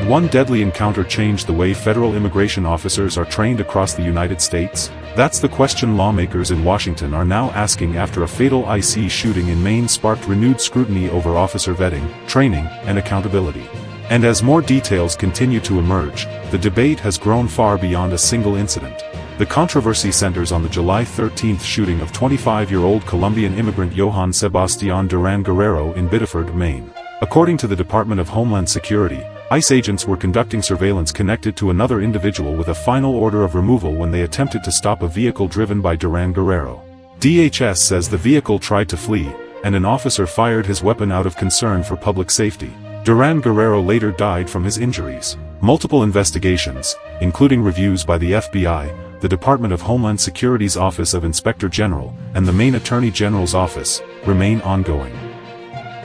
Could one deadly encounter change the way federal immigration officers are trained across the United States? That's the question lawmakers in Washington are now asking after a fatal ICE shooting in Maine sparked renewed scrutiny over officer vetting, training, and accountability. And as more details continue to emerge, the debate has grown far beyond a single incident. The controversy centers on the July 13 shooting of 25-year-old Colombian immigrant Johan Sebastián Duran Guerrero in Biddeford, Maine. According to the Department of Homeland Security, ICE agents were conducting surveillance connected to another individual with a final order of removal when they attempted to stop a vehicle driven by Duran Guerrero. DHS says the vehicle tried to flee, and an officer fired his weapon out of concern for public safety. Duran Guerrero later died from his injuries. Multiple investigations, including reviews by the FBI, the Department of Homeland Security's Office of Inspector General, and the Maine Attorney General's office, remain ongoing.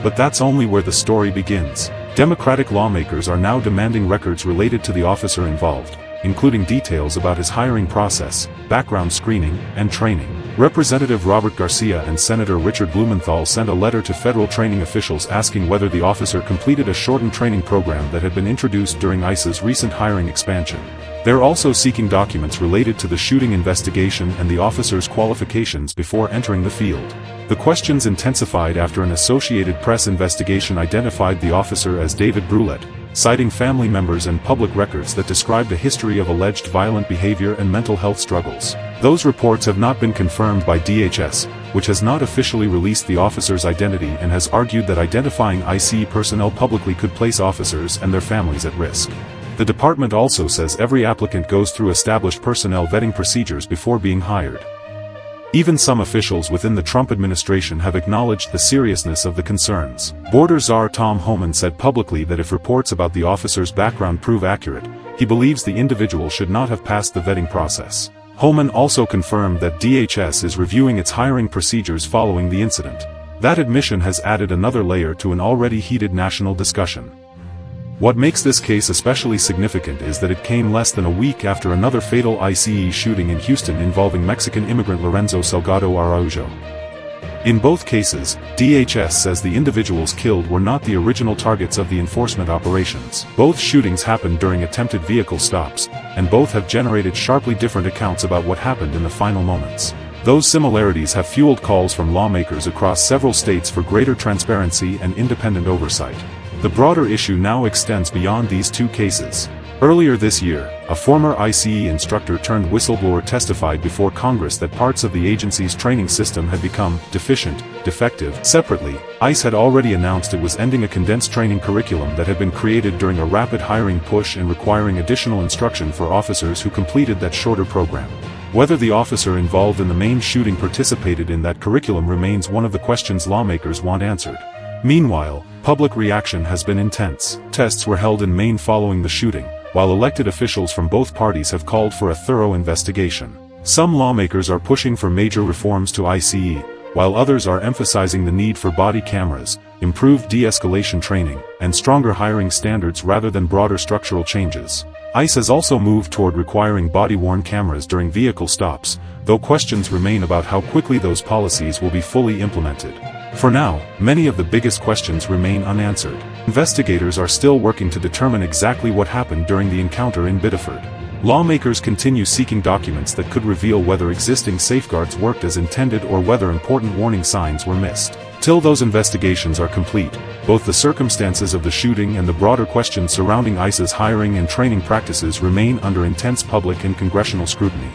But that's only where the story begins. Democratic lawmakers are now demanding records related to the officer involved, including details about his hiring process, background screening, and training. Representative Robert Garcia and Senator Richard Blumenthal sent a letter to federal training officials asking whether the officer completed a shortened training program that had been introduced during ICE's recent hiring expansion. They're also seeking documents related to the shooting investigation and the officer's qualifications before entering the field. The questions intensified after an Associated Press investigation identified the officer as David Brulette, citing family members and public records that described a history of alleged violent behavior and mental health struggles. Those reports have not been confirmed by DHS, which has not officially released the officer's identity and has argued that identifying ICE personnel publicly could place officers and their families at risk. The department also says every applicant goes through established personnel vetting procedures before being hired. Even some officials within the Trump administration have acknowledged the seriousness of the concerns. Border Czar Tom Homan said publicly that if reports about the officer's background prove accurate, he believes the individual should not have passed the vetting process. Homan also confirmed that DHS is reviewing its hiring procedures following the incident. That admission has added another layer to an already heated national discussion. What makes this case especially significant is that it came less than a week after another fatal ICE shooting in Houston involving Mexican immigrant Lorenzo Salgado Araujo. In both cases, DHS says the individuals killed were not the original targets of the enforcement operations. Both shootings happened during attempted vehicle stops, and both have generated sharply different accounts about what happened in the final moments. Those similarities have fueled calls from lawmakers across several states for greater transparency and independent oversight. The broader issue now extends beyond these two cases. Earlier this year, a former ICE instructor turned whistleblower testified before Congress that parts of the agency's training system had become deficient, defective. Separately, ICE had already announced it was ending a condensed training curriculum that had been created during a rapid hiring push and requiring additional instruction for officers who completed that shorter program. Whether the officer involved in the Maine shooting participated in that curriculum remains one of the questions lawmakers want answered. Meanwhile, public reaction has been intense. Tests were held in Maine following the shooting, while elected officials from both parties have called for a thorough investigation. Some lawmakers are pushing for major reforms to ICE, while others are emphasizing the need for body cameras, improved de-escalation training, and stronger hiring standards rather than broader structural changes. ICE has also moved toward requiring body-worn cameras during vehicle stops, though questions remain about how quickly those policies will be fully implemented. For now, many of the biggest questions remain unanswered. Investigators are still working to determine exactly what happened during the encounter in Biddeford. Lawmakers continue seeking documents that could reveal whether existing safeguards worked as intended or whether important warning signs were missed. Till those investigations are complete, both the circumstances of the shooting and the broader questions surrounding ICE's hiring and training practices remain under intense public and congressional scrutiny.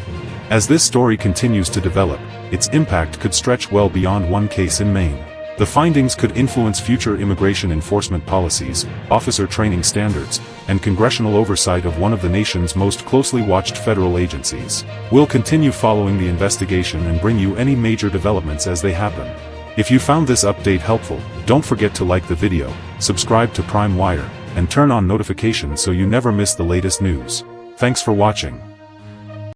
As this story continues to develop, its impact could stretch well beyond one case in Maine. The findings could influence future immigration enforcement policies, officer training standards, and congressional oversight of one of the nation's most closely watched federal agencies. We'll continue following the investigation and bring you any major developments as they happen. If you found this update helpful, don't forget to like the video, subscribe to Prime Wire, and turn on notifications so you never miss the latest news. Thanks for watching.